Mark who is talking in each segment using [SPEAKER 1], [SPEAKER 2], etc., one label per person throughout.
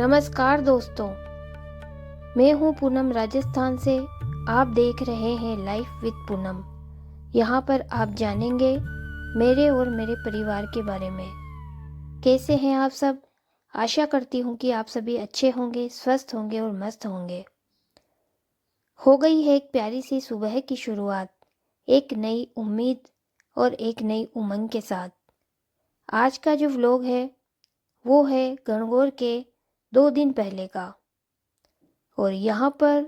[SPEAKER 1] नमस्कार दोस्तों, मैं हूं पूनम राजस्थान से। आप देख रहे हैं लाइफ विद पूनम। यहाँ पर आप जानेंगे मेरे और मेरे परिवार के बारे में। कैसे हैं आप सब? आशा करती हूँ कि आप सभी अच्छे होंगे, स्वस्थ होंगे और मस्त होंगे। हो गई है एक प्यारी सी सुबह की शुरुआत, एक नई उम्मीद और एक नई उमंग के साथ। आज का जो व्लॉग है वो है गणगौर के 2 दिन पहले का। और यहाँ पर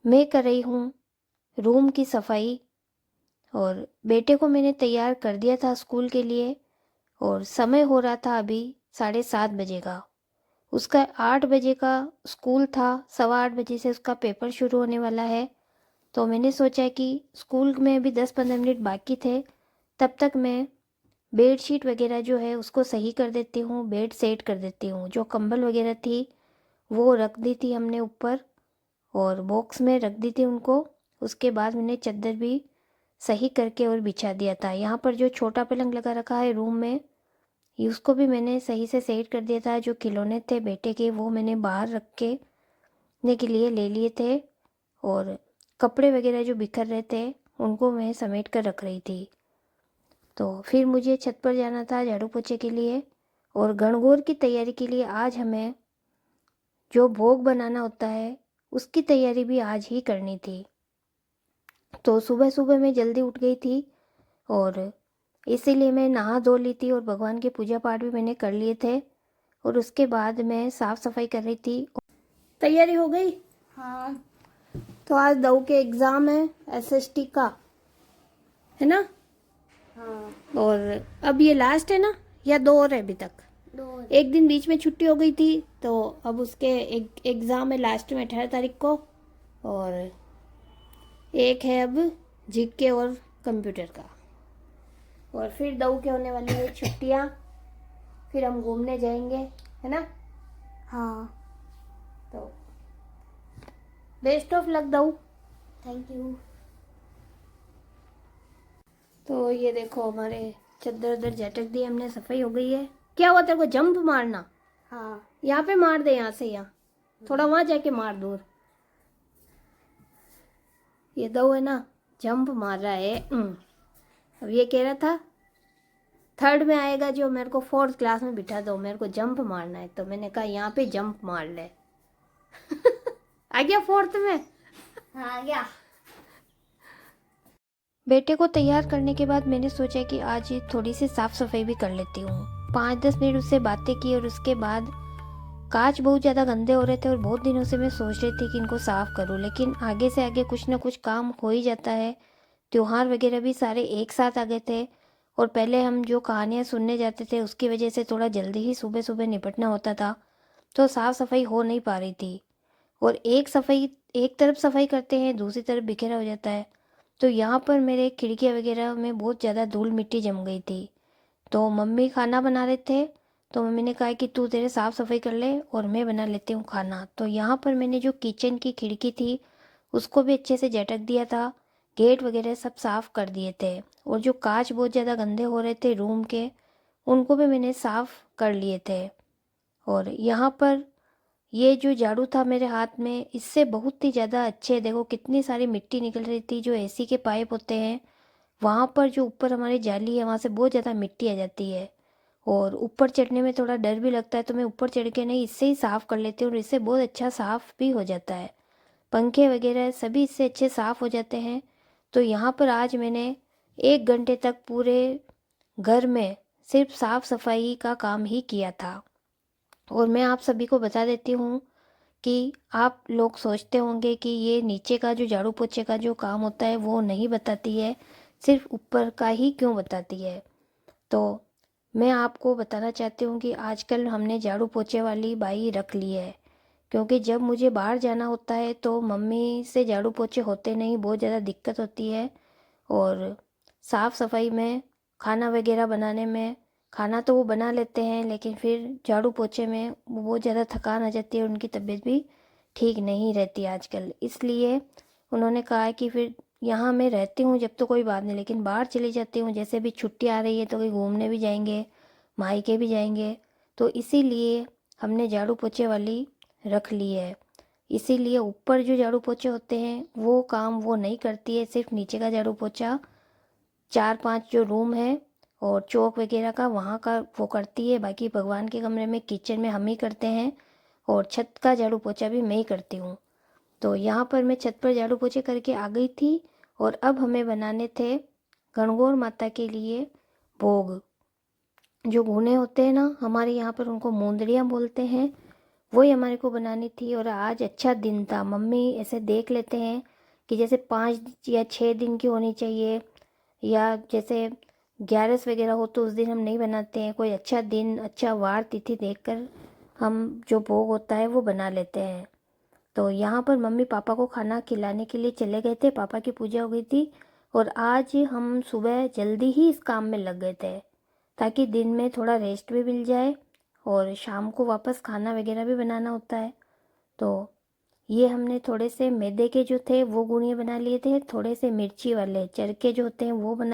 [SPEAKER 1] मैं कर रही हूँ रूम की सफाई। और बेटे को मैंने तैयार कर दिया था स्कूल के लिए, और समय हो रहा था अभी 7:30 बजे का। उसका 8 बजे का स्कूल था, 8:15 से उसका पेपर शुरू होने वाला है। तो मैंने सोचा कि स्कूल में अभी 10-15 मिनट बाकी थे, तब तक मैं बेडशीट वगैरह जो है उसको सही कर देती हूँ, बेड सेट कर देती हूँ। जो कंबल वगैरह थी वो रख दी थी हमने ऊपर और बॉक्स में रख दी थी उनको। उसके बाद मैंने चादर भी सही करके और बिछा दिया था। यहाँ पर जो छोटा पलंग लगा रखा है रूम में, उसको भी मैंने सही से सेट कर दिया था। जो खिलौने थे बेटे के वो मैंने बाहर रखने के लिए ले लिए थे, और कपड़े वगैरह जो बिखर रहे थे उनको मैं समेट कर रख रही थी। तो फिर मुझे छत पर जाना था झाड़ू पोछे के लिए। और गणगौर की तैयारी के लिए आज हमें जो भोग बनाना होता है उसकी तैयारी भी आज ही करनी थी। तो सुबह सुबह मैं जल्दी उठ गई थी, और इसीलिए मैं नहा धो ली थी और भगवान के पूजा पाठ भी मैंने कर लिए थे। और उसके बाद मैं साफ़ सफाई कर रही थी। तैयारी हो गई?
[SPEAKER 2] हाँ।
[SPEAKER 1] तो आज दऊ के एग्ज़ाम है, एसएसटी का, है ना?
[SPEAKER 2] हाँ।
[SPEAKER 1] और अब ये लास्ट है ना, या 2 और है अभी तक?
[SPEAKER 2] 2।
[SPEAKER 1] एक दिन बीच में छुट्टी हो गई थी, तो अब उसके एग्ज़ाम है लास्ट में 18 तारीख को। और एक है अब जीके और कंप्यूटर का। और फिर दऊ के होने वाली है छुट्टियाँ, फिर हम घूमने जाएंगे, है ना?
[SPEAKER 2] हाँ।
[SPEAKER 1] तो बेस्ट ऑफ लक दऊ।
[SPEAKER 2] Thank you.
[SPEAKER 1] तो ये देखो हमारे चद्दर उधर झटक दी हमने, सफाई हो गई है। क्या हुआ तेरे को? जंप मारना?
[SPEAKER 2] हाँ।
[SPEAKER 1] यहाँ पे मार दे, यहाँ से यहाँ, थोड़ा वहाँ जाके मार दूर। ये दऊ है ना, जंप मार रहा है। अब ये कह रहा था 3rd में आएगा जो मेरे को 4th क्लास में बिठा दो, मेरे को जंप मारना है। तो मैंने कहा यहाँ पे जंप मार ले। आ गया 4th में।
[SPEAKER 2] हाँ गया।
[SPEAKER 1] बेटे को तैयार करने के बाद मैंने सोचा कि आज ये थोड़ी सी साफ सफाई भी कर लेती हूँ। 5-10 मिनट उससे बातें की, और उसके बाद कांच बहुत ज़्यादा गंदे हो रहे थे और बहुत दिनों से मैं सोच रही थी कि इनको साफ़ करूँ, लेकिन आगे से आगे कुछ ना कुछ काम हो ही जाता है। त्योहार वगैरह भी सारे एक साथ आ गए थे, और पहले हम जो कहानियाँ सुनने जाते थे उसकी वजह से थोड़ा जल्दी ही सुबह सुबह निपटना होता था, तो साफ़ सफाई हो नहीं पा रही थी। और एक तरफ सफाई करते हैं, दूसरी तरफ बिखेरा हो जाता है। तो यहाँ पर मेरे खिड़कियाँ वगैरह में बहुत ज़्यादा धूल मिट्टी जम गई थी। तो मम्मी खाना बना रहे थे, तो मम्मी ने कहा कि तू तेरे साफ़ सफाई कर ले और मैं बना लेती हूँ खाना। तो यहाँ पर मैंने जो किचन की खिड़की थी उसको भी अच्छे से झटक दिया था, गेट वगैरह सब साफ़ कर दिए थे। और जो कांच बहुत ज़्यादा गंदे हो रहे थे रूम के, उनको भी मैंने साफ़ कर लिए थे। और यहाँ पर ये जो झाड़ू था मेरे हाथ में, इससे बहुत ही ज़्यादा अच्छे, देखो कितनी सारी मिट्टी निकल रही थी। जो एसी के पाइप होते हैं वहाँ पर जो ऊपर हमारी जाली है वहाँ से बहुत ज़्यादा मिट्टी आ जाती है, और ऊपर चढ़ने में थोड़ा डर भी लगता है। तो मैं ऊपर चढ़ के नहीं, इससे ही साफ़ कर लेती हूँ, और इससे बहुत अच्छा साफ़ भी हो जाता है। पंखे वगैरह सभी इससे अच्छे साफ़ हो जाते हैं। तो यहाँ पर आज मैंने 1 घंटे तक पूरे घर में सिर्फ साफ़ सफाई का काम ही किया था। और मैं आप सभी को बता देती हूँ कि आप लोग सोचते होंगे कि ये नीचे का जो झाड़ू पोछे का जो काम होता है वो नहीं बताती है, सिर्फ ऊपर का ही क्यों बताती है। तो मैं आपको बताना चाहती हूँ कि आजकल हमने झाड़ू पोछे वाली बाई रख ली है, क्योंकि जब मुझे बाहर जाना होता है तो मम्मी से झाड़ू पोछे होते नहीं, बहुत ज़्यादा दिक्कत होती है। और साफ़ सफाई में, खाना वगैरह बनाने में, खाना तो वो बना लेते हैं लेकिन फिर झाड़ू पोछे में वो बहुत ज़्यादा थकान आ जाती है, उनकी तबीयत भी ठीक नहीं रहती आजकल। इसलिए उन्होंने कहा है कि फिर यहाँ मैं रहती हूँ जब तो कोई बात नहीं, लेकिन बाहर चली जाती हूँ, जैसे अभी छुट्टी आ रही है तो कहीं घूमने भी जाएंगे, मायके भी जाएंगे, तो इसीलिए हमने झाड़ू पोछे वाली रख ली है। इसीलिए ऊपर जो झाड़ू पोछे होते हैं वो काम वो नहीं करती है, सिर्फ नीचे का झाड़ू पोछा 4-5 जो रूम है और चौक वगैरह का वहाँ का वो करती है। बाकी भगवान के कमरे में किचन में हम ही करते हैं और छत का झाड़ू पोछा भी मैं ही करती हूँ। तो यहाँ पर मैं छत पर झाड़ू पोछे करके आ गई थी और अब हमें बनाने थे गणगौर माता के लिए भोग। जो घुने होते हैं ना, हमारे यहाँ पर उनको मूंदड़ियाँ बोलते हैं, वही हमारे को बनानी थी। और आज अच्छा दिन था, मम्मी ऐसे देख लेते हैं कि जैसे 5 या 6 दिन की होनी चाहिए या जैसे 11 वगैरह हो तो उस दिन हम नहीं बनाते हैं। कोई अच्छा दिन, अच्छा वार तिथि देखकर हम जो भोग होता है वो बना लेते हैं। तो यहाँ पर मम्मी पापा को खाना खिलाने के लिए चले गए थे, पापा की पूजा हो गई थी और आज हम सुबह जल्दी ही इस काम में लग गए थे ताकि दिन में थोड़ा रेस्ट भी मिल जाए और शाम को वापस खाना वगैरह भी बनाना होता है। तो ये हमने थोड़े से मैदे के जो थे वो गुड़िया बना लिए थे, थोड़े से मिर्ची वाले चरके जो होते हैं वो बना,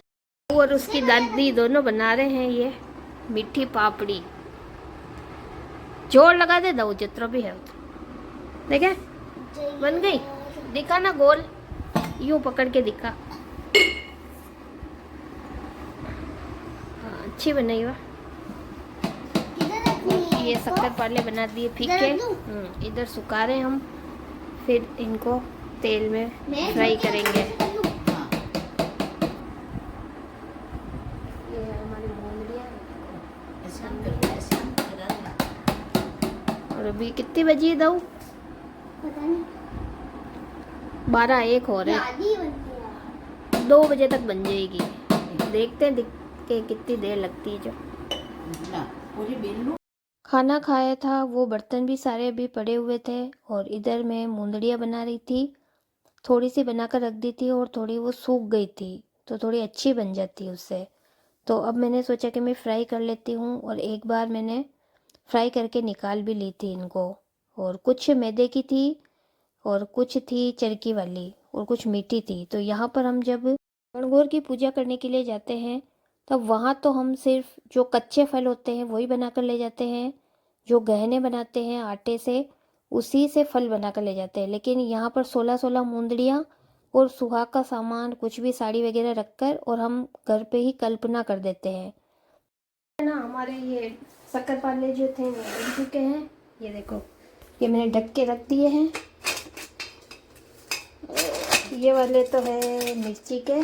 [SPEAKER 1] और उसकी दादी दोनों बना रहे हैं ये मीठी पापड़ी। जोर लगा दे दो जितना भी है। देखे बन गई, दिखा ना गोल, यूं पकड़ के दिखा। हाँ, अच्छी बनाई हुआ। ये शक्कर पाले बना दिए फीके। इधर सुखा रहे हम, फिर इनको तेल में फ्राई करेंगे। ये है हमारी मूंगफलियाँ। और अभी कितनी बजी है दाऊ?
[SPEAKER 2] पता नहीं,
[SPEAKER 1] 12-1 हो रहे हैं।
[SPEAKER 2] आधी बनती है।
[SPEAKER 1] 2 बजे तक बन जाएगी, देखते हैं के कितनी देर लगती है। जो खाना खाया था वो बर्तन भी सारे अभी पड़े हुए थे और इधर मैं मूंदड़ियाँ बना रही थी। थोड़ी सी बनाकर रख दी थी और थोड़ी वो सूख गई थी तो थोड़ी अच्छी बन जाती है उससे। तो अब मैंने सोचा कि मैं फ्राई कर लेती हूँ और एक बार मैंने फ्राई करके निकाल भी ली थी इनको। और कुछ मैदे की थी और कुछ थी चरखी वाली और कुछ मीठी थी। तो यहाँ पर हम जब गणगौर की पूजा करने के लिए जाते हैं तब वहाँ तो हम सिर्फ जो कच्चे फल होते हैं वही बना कर ले जाते हैं, जो गहने बनाते हैं आटे से उसी से फल बना कर ले जाते हैं। लेकिन यहाँ पर 16-16 मूंदड़ियाँ और सुहाग का सामान कुछ भी साड़ी वगैरह रखकर और हम घर पे ही कल्पना कर देते हैं ना। हमारे ये शक्कर पाले जो थे वो बन चुके हैं। ये देखो, ये मैंने ढक के रख दिए हैं। ये वाले तो है मिर्ची के,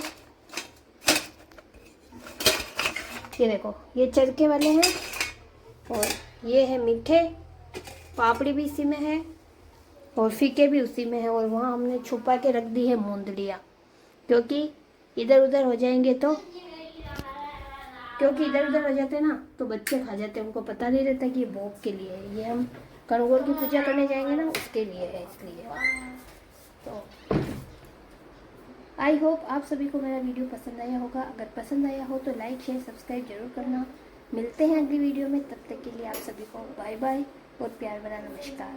[SPEAKER 1] ये देखो ये चरके वाले हैं और ये है मीठे। पापड़ी भी इसी में है और फीके भी उसी में है। और वहाँ हमने छुपा के रख दी है मूंदड़ियाँ, क्योंकि इधर उधर हो जाएंगे तो इधर उधर हो जाते हैं ना तो बच्चे खा जाते हैं, उनको पता नहीं रहता कि ये भोग के लिए है। ये हम गणगौर की पूजा करने जाएंगे ना उसके लिए है, इसलिए। तो आई होप आप सभी को मेरा वीडियो पसंद आया होगा। अगर पसंद आया हो तो लाइक शेयर सब्सक्राइब जरूर करना। मिलते हैं अगली वीडियो में, तब तक के लिए आप सभी को बाय बाय और प्यार भरा नमस्कार।